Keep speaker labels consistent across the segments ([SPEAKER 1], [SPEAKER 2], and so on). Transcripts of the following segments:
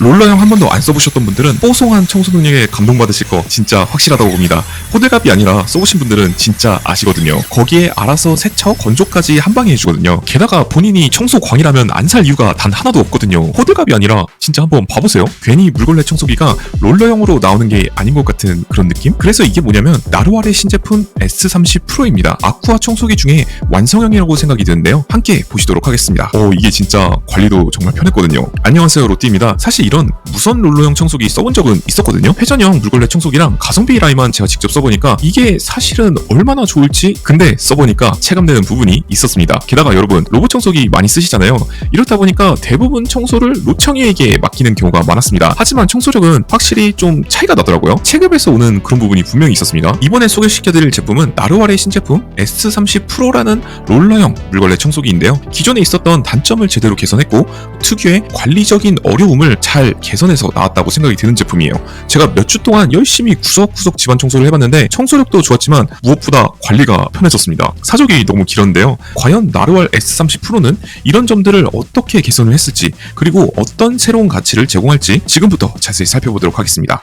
[SPEAKER 1] 롤러형 한 번도 안 써보셨던 분들은 뽀송한 청소 능력에 감동받으실 거 진짜 확실하다고 봅니다. 호들갑이 아니라 써보신 분들은 진짜 아시거든요. 거기에 알아서 세척, 건조까지 한 방에 해주거든요. 게다가 본인이 청소광이라면 안 살 이유가 단 하나도 없거든요. 호들갑이 아니라 진짜 한번 봐보세요. 괜히 물걸레 청소기가 롤러형으로 나오는 게 아닌 것 같은 그런 느낌? 그래서 이게 뭐냐면 나루알의 신제품 S30 프로입니다. 아쿠아 청소기 중에 완성형이라고 생각이 드는데요. 함께 보시도록 하겠습니다. 이게 진짜 관리도 정말 편했거든요. 안녕하세요, 로띠입니다. 사실 이런 무선 롤러형 청소기 써본 적은 있었거든요. 회전형 물걸레 청소기랑 가성비 라인만 제가 직접 써보니까 이게 사실은 얼마나 좋을지 근데 써보니까 체감되는 부분이 있었습니다. 게다가 여러분 로봇 청소기 많이 쓰시잖아요. 이렇다 보니까 대부분 청소를 로청이에게 맡기는 경우가 많았습니다. 하지만 청소력은 확실히 좀 차이가 나더라고요. 체급에서 오는 그런 부분이 분명히 있었습니다. 이번에 소개시켜드릴 제품은 나루알의 신제품 S30 프로라는 롤러형 물걸레 청소기인데요. 기존에 있었던 단점을 제대로 개선했고 특유의 관리적인 어려움을 잘 개선해서 나왔다고 생각이 드는 제품이에요. 제가 몇 주 동안 열심히 구석구석 집안 청소를 해봤는데 청소력도 좋았지만 무엇보다 관리가 편해졌습니다. 사족이 너무 길었는데요. 과연 나루알 S30 프로는 이런 점들을 어떻게 개선을 했을지 그리고 어떤 새로운 가치를 제공할지 지금부터 자세히 살펴보도록 하겠습니다.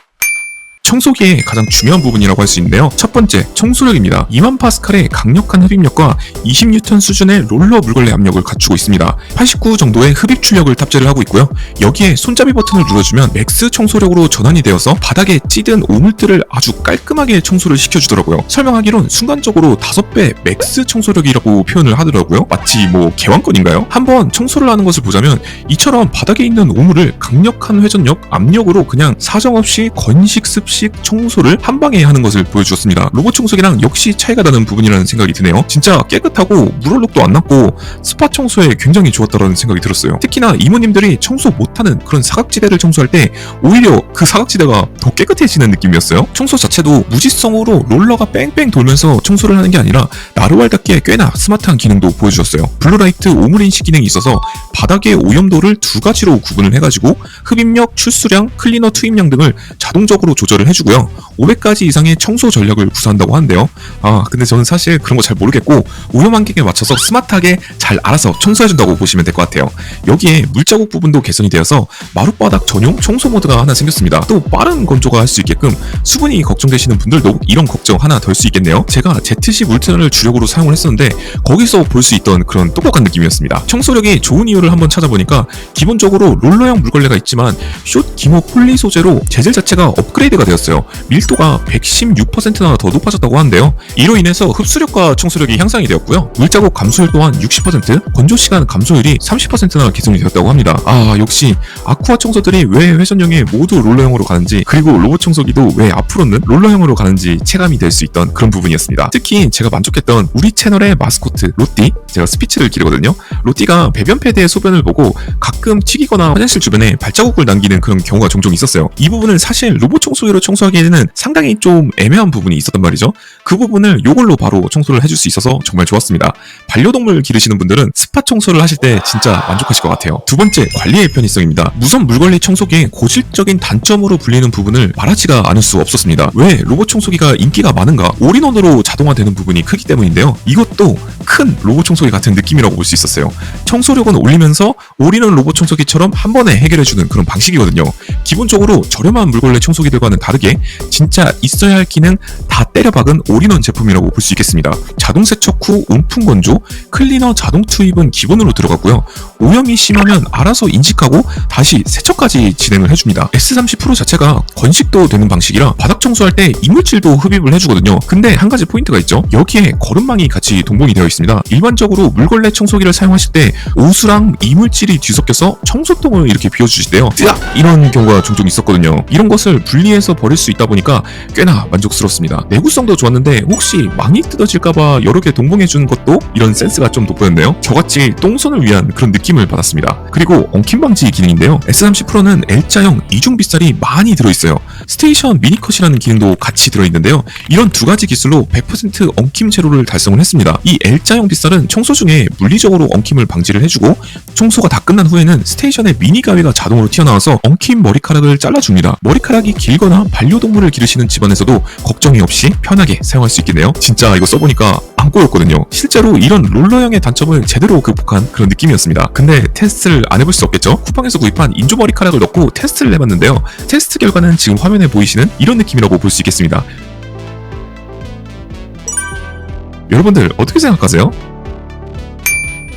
[SPEAKER 1] 청소기의 가장 중요한 부분이라고 할 수 있는데요. 첫 번째, 청소력입니다. 2만 파스칼의 강력한 흡입력과 20뉴턴 수준의 롤러 물걸레 압력을 갖추고 있습니다. 89 정도의 흡입 출력을 탑재를 하고 있고요. 여기에 손잡이 버튼을 눌러주면 맥스 청소력으로 전환이 되어서 바닥에 찌든 오물들을 아주 깔끔하게 청소를 시켜주더라고요. 설명하기론 순간적으로 5배 맥스 청소력이라고 표현을 하더라고요. 마치 뭐 개왕권인가요? 한번 청소를 하는 것을 보자면 이처럼 바닥에 있는 오물을 강력한 회전력, 압력으로 그냥 사정없이 건식 습식 청소를 한 방에 하는 것을 보여주었습니다. 로봇 청소기랑 역시 차이가 나는 부분이라는 생각이 드네요. 진짜 깨끗하고 물얼룩도 안 났고 스팟 청소에 굉장히 좋았다는 생각이 들었어요. 특히나 이모님들이 청소 못하는 그런 사각지대를 청소할 때 오히려 그 사각지대가 더 깨끗해지는 느낌이었어요. 청소 자체도 무지성으로 롤러가 뺑뺑 돌면서 청소를 하는 게 아니라 나루알답게 꽤나 스마트한 기능도 보여주었어요. 블루라이트 오물 인식 기능이 있어서 바닥의 오염도를 두 가지로 구분을 해가지고 흡입력, 출수량, 클리너 투입량 등을 자동적으로 조절을 해주고요. 500가지 이상의 청소 전략을 구사한다고 하는데요. 근데 저는 사실 그런 거 잘 모르겠고 오염 환경에 맞춰서 스마트하게 잘 알아서 청소해준다고 보시면 될 것 같아요. 여기에 물자국 부분도 개선이 되어서 마룻바닥 전용 청소 모드가 하나 생겼습니다. 또 빠른 건조가 할 수 있게끔 수분이 걱정되시는 분들도 이런 걱정 하나 덜 수 있겠네요. 제가 ZC 물튼을 주력으로 사용을 했었는데 거기서 볼 수 있던 그런 똑똑한 느낌이었습니다. 청소력이 좋은 이유를 한번 찾아보니까 기본적으로 롤러형 물걸레가 있지만 숏 기모 폴리 소재로 재질 자체가 업그레이드가 되었어요. 밀도가 116%나 더 높아졌다고 하는데요. 이로 인해서 흡수력과 청소력이 향상이 되었고요. 물자국 감소율 또한 60%, 건조시간 감소율이 30%나 개선이 되었다고 합니다. 역시 아쿠아 청소들이 왜 회전형에 모두 롤러형으로 가는지 그리고 로봇 청소기도 왜 앞으로는 롤러형으로 가는지 체감이 될 수 있던 그런 부분이었습니다. 특히 제가 만족했던 우리 채널의 마스코트 로띠, 제가 스피치를 기르거든요. 로띠가 배변 패드의 소변을 보고 가끔 튀기거나 화장실 주변에 발자국을 남기는 그런 경우가 종종 있었어요. 이 부분은 사실 로봇 청소기로 청소하기에는 상당히 좀 애매한 부분이 있었단 말이죠. 그 부분을 이걸로 바로 청소를 해줄 수 있어서 정말 좋았습니다. 반려동물 기르시는 분들은 스팟 청소를 하실 때 진짜 만족하실 것 같아요. 두 번째, 관리의 편의성입니다. 무선 물걸레 청소기의 고질적인 단점으로 불리는 부분을 말하지가 않을 수 없었습니다. 왜 로봇 청소기가 인기가 많은가? 올인원으로 자동화되는 부분이 크기 때문인데요. 이것도 큰 로봇 청소기 같은 느낌이라고 볼 수 있었어요. 청소력은 올리면서 올인원 로봇 청소기처럼 한 번에 해결해주는 그런 방식이거든요. 기본적으로 저렴한 물걸레 청소기들과는 다르게 진짜 있어야 할 기능 다 때려박은 올인원 제품이라고 볼 수 있겠습니다. 자동 세척 후 온풍 건조, 클리너 자동 투입은 기본으로 들어가고요. 오염이 심하면 알아서 인식하고 다시 세척까지 진행을 해줍니다. S30 프로 자체가 건식도 되는 방식이라 바닥 청소할 때 이물질도 흡입을 해주거든요. 근데 한 가지 포인트가 있죠. 여기에 거름망이 같이 동봉이 되어 있습니다. 일반적으로 물걸레 청소기를 사용하실 때 오수랑 이물질이 뒤섞여서 청소통을 이렇게 비워주시대요. 이런 경우가 종종 있었거든요. 이런 것을 분리해서 버릴 수 있다 보니까 꽤나 만족스럽습니다. 내구성도 좋았는데 혹시 망이 뜯어질까봐 여러 개 동봉해주는 것도 이런 센스가 좀 돋보였네요. 저같이 똥손을 위한 그런 느낌을 받았습니다. 그리고 엉킴 방지 기능인데요. S30 프로는 L자형 이중 빗살이 많이 들어있어요. 스테이션 미니컷이라는 기능도 같이 들어있는데요. 이런 두 가지 기술로 100% 엉킴 제로를 달성을 했습니다. 이 L자형 빗살은 청소 중에 물리적으로 엉킴을 방지를 해주고 청소가 다 끝난 후에는 스테이션의 미니 가위가 자동으로 튀어나와서 엉킴 머리카락을 잘라줍니다. 머리카락이 길거나 반려동물을 기르시는 집안에서도 걱정이 없이 편하게 사용할 수 있겠네요. 진짜 이거 써보니까 안 꼬였거든요. 실제로 이런 롤러형의 단점을 제대로 극복한 그런 느낌이었습니다. 근데 테스트를 안 해볼 수 없겠죠? 쿠팡에서 구입한 인조 머리카락을 넣고 테스트를 해봤는데요. 테스트 결과는 지금 화면에 보이시는 이런 느낌이라고 볼 수 있겠습니다. 여러분들 어떻게 생각하세요?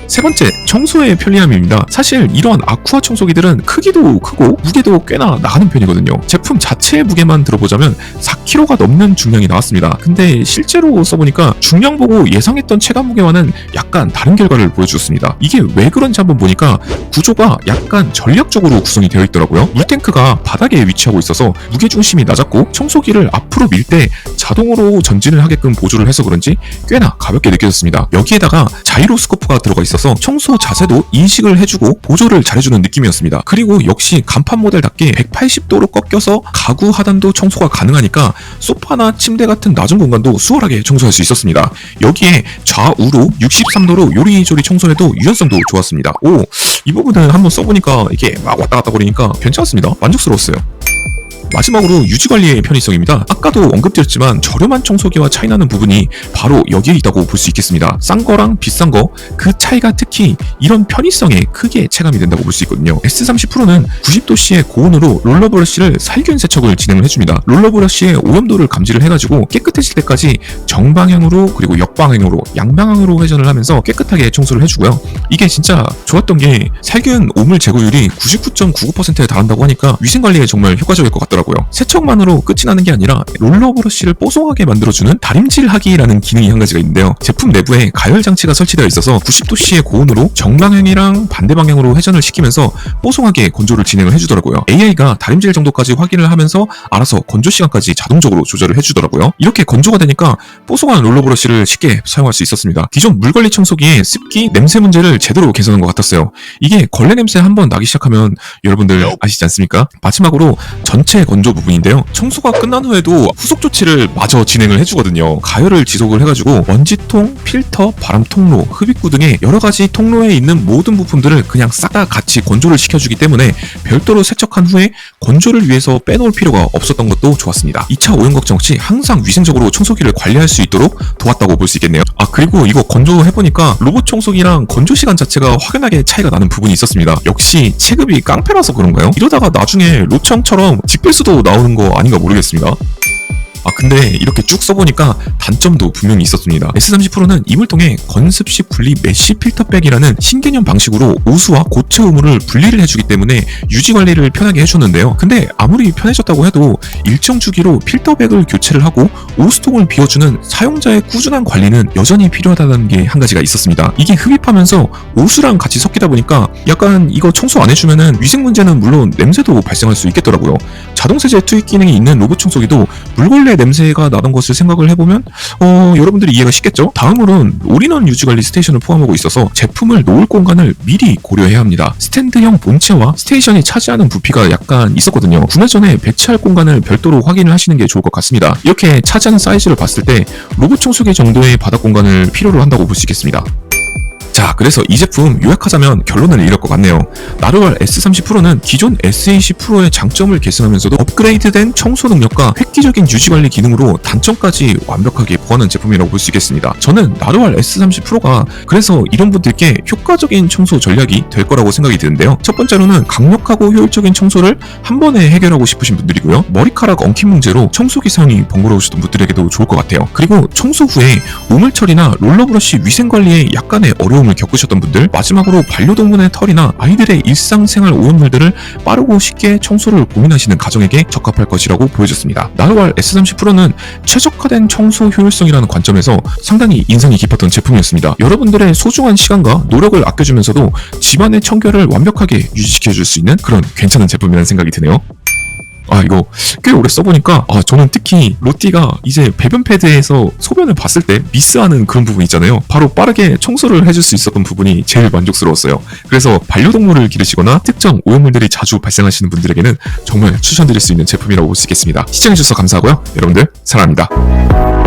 [SPEAKER 1] 세 번째, 청소의 편리함입니다. 사실 이런 아쿠아 청소기들은 크기도 크고 무게도 꽤나 나가는 편이거든요. 제품 자체의 무게만 들어보자면 4kg가 넘는 중량이 나왔습니다. 근데 실제로 써보니까 중량 보고 예상했던 체감 무게와는 약간 다른 결과를 보여주었습니다. 이게 왜 그런지 한번 보니까 구조가 약간 전략적으로 구성이 되어 있더라고요. 물탱크가 바닥에 위치하고 있어서 무게중심이 낮았고 청소기를 앞으로 밀 때 자동으로 전진을 하게끔 보조를 해서 그런지 꽤나 가볍게 느껴졌습니다. 여기에다가 자이로스코프가 들어가 있어서 청소 자세도 인식을 해주고 보조를 잘해주는 느낌이었습니다. 그리고 역시 간판 모델답게 180도로 꺾여서 가구 하단도 청소가 가능하니까 소파나 침대 같은 낮은 공간도 수월하게 청소할 수 있었습니다. 여기에 좌우로 63도로 요리조리 청소해도 유연성도 좋았습니다. 이 부분은 한번 써보니까 이게 막 왔다 갔다 거리니까 괜찮았습니다. 만족스러웠어요. 마지막으로 유지관리의 편의성입니다. 아까도 언급드렸지만 저렴한 청소기와 차이나는 부분이 바로 여기에 있다고 볼 수 있겠습니다. 싼 거랑 비싼 거, 그 차이가 특히 이런 편의성에 크게 체감이 된다고 볼 수 있거든요. S30 프로는 90도씨의 고온으로 롤러 브러쉬를 살균 세척을 진행을 해줍니다. 롤러 브러쉬의 오염도를 감지를 해가지고 깨끗해질 때까지 정방향으로 그리고 역방향으로 양방향으로 회전을 하면서 깨끗하게 청소를 해주고요. 이게 진짜 좋았던 게 살균 오물 제거율이 99.99%에 달한다고 하니까 위생관리에 정말 효과적일 것 같더라고요. 세척만으로 끝이 나는 게 아니라 롤러 브러쉬를 뽀송하게 만들어주는 다림질하기라는 기능이 한 가지가 있는데요. 제품 내부에 가열 장치가 설치되어 있어서 90도씨의 고온으로 정방향이랑 반대 방향으로 회전을 시키면서 뽀송하게 건조를 진행을 해주더라고요. AI가 다림질 정도까지 확인을 하면서 알아서 건조 시간까지 자동적으로 조절을 해주더라고요. 이렇게 건조가 되니까 뽀송한 롤러 브러쉬를 쉽게 사용할 수 있었습니다. 기존 물걸레 청소기의 습기, 냄새 문제를 제대로 개선한 것 같았어요. 이게 걸레 냄새 한번 나기 시작하면 여러분들 아시지 않습니까? 마지막으로 전체 건조 부분인데요. 청소가 끝난 후에도 후속 조치를 마저 진행을 해주거든요. 가열을 지속을 해가지고 먼지통, 필터, 바람 통로, 흡입구 등의 여러 가지 통로에 있는 모든 부품들을 그냥 싹 다 같이 건조를 시켜주기 때문에 별도로 세척한 후에 건조를 위해서 빼놓을 필요가 없었던 것도 좋았습니다. 2차 오염 걱정 없이 항상 위생적으로 청소기를 관리할 수 있도록 도왔다고 볼 수 있겠네요. 그리고 이거 건조해보니까 로봇 청소기랑 건조 시간 자체가 확연하게 차이가 나는 부분이 있었습니다. 역시 체급이 깡패라서 그런가요? 이러다가 나중에 로청처럼 직배수도 나오는 거 아닌가 모르겠습니다. 근데 이렇게 쭉 써보니까 단점도 분명히 있었습니다. S30 프로는 이물통에 건습식 분리 메쉬 필터백이라는 신개념 방식으로 오수와 고체 오물을 분리를 해주기 때문에 유지 관리를 편하게 해줬는데요. 근데 아무리 편해졌다고 해도 일정 주기로 필터백을 교체를 하고 오수통을 비워주는 사용자의 꾸준한 관리는 여전히 필요하다는 게 한 가지가 있었습니다. 이게 흡입하면서 오수랑 같이 섞이다 보니까 약간 이거 청소 안 해주면은 위생 문제는 물론 냄새도 발생할 수 있겠더라고요. 자동세제 투입 기능이 있는 로봇 청소기도 물걸레 냄새가 나던 것을 생각을 해보면 여러분들이 이해가 쉽겠죠? 다음으로는 올인원 유지관리 스테이션을 포함하고 있어서 제품을 놓을 공간을 미리 고려해야 합니다. 스탠드형 본체와 스테이션이 차지하는 부피가 약간 있었거든요. 구매 전에 배치할 공간을 별도로 확인을 하시는 게 좋을 것 같습니다. 이렇게 차지하는 사이즈를 봤을 때 로봇 청소기 정도의 바닥 공간을 필요로 한다고 볼 수 있겠습니다. 자, 그래서 이 제품 요약하자면 결론을 이럴 것 같네요. 나르왈 S30 프로는 기존 S20 프로의 장점을 계승하면서도 업그레이드된 청소 능력과 획기적인 유지관리 기능으로 단점까지 완벽하게 보완한 제품이라고 볼 수 있겠습니다. 저는 나르왈 S30 프로가 그래서 이런 분들께 효과적인 청소 전략이 될 거라고 생각이 드는데요. 첫 번째로는 강력하고 효율적인 청소를 한 번에 해결하고 싶으신 분들이고요. 머리카락 엉킴 문제로 청소기 사용이 번거로우셨던 분들에게도 좋을 것 같아요. 그리고 청소 후에 오물 처리나 롤러 브러쉬 위생 관리에 약간의 어려움을 겪으셨던 분들, 마지막으로 반려동물의 털이나 아이들의 일상생활 오염물들을 빠르고 쉽게 청소를 고민하시는 가정에게 적합할 것이라고 보여졌습니다. 나르왈 S30 프로는 최적화된 청소 효율성이라는 관점에서 상당히 인상이 깊었던 제품이었습니다. 여러분들의 소중한 시간과 노력을 아껴주면서도 집안의 청결을 완벽하게 유지시켜줄 수 있는 그런 괜찮은 제품이라는 생각이 드네요. 이거 꽤 오래 써보니까 저는 특히 로띠가 이제 배변 패드에서 소변을 봤을 때 미스하는 그런 부분 있잖아요. 바로 빠르게 청소를 해줄 수 있었던 부분이 제일 만족스러웠어요. 그래서 반려동물을 기르시거나 특정 오염물들이 자주 발생하시는 분들에게는 정말 추천드릴 수 있는 제품이라고 볼 수 있겠습니다. 시청해주셔서 감사하고요. 여러분들 사랑합니다.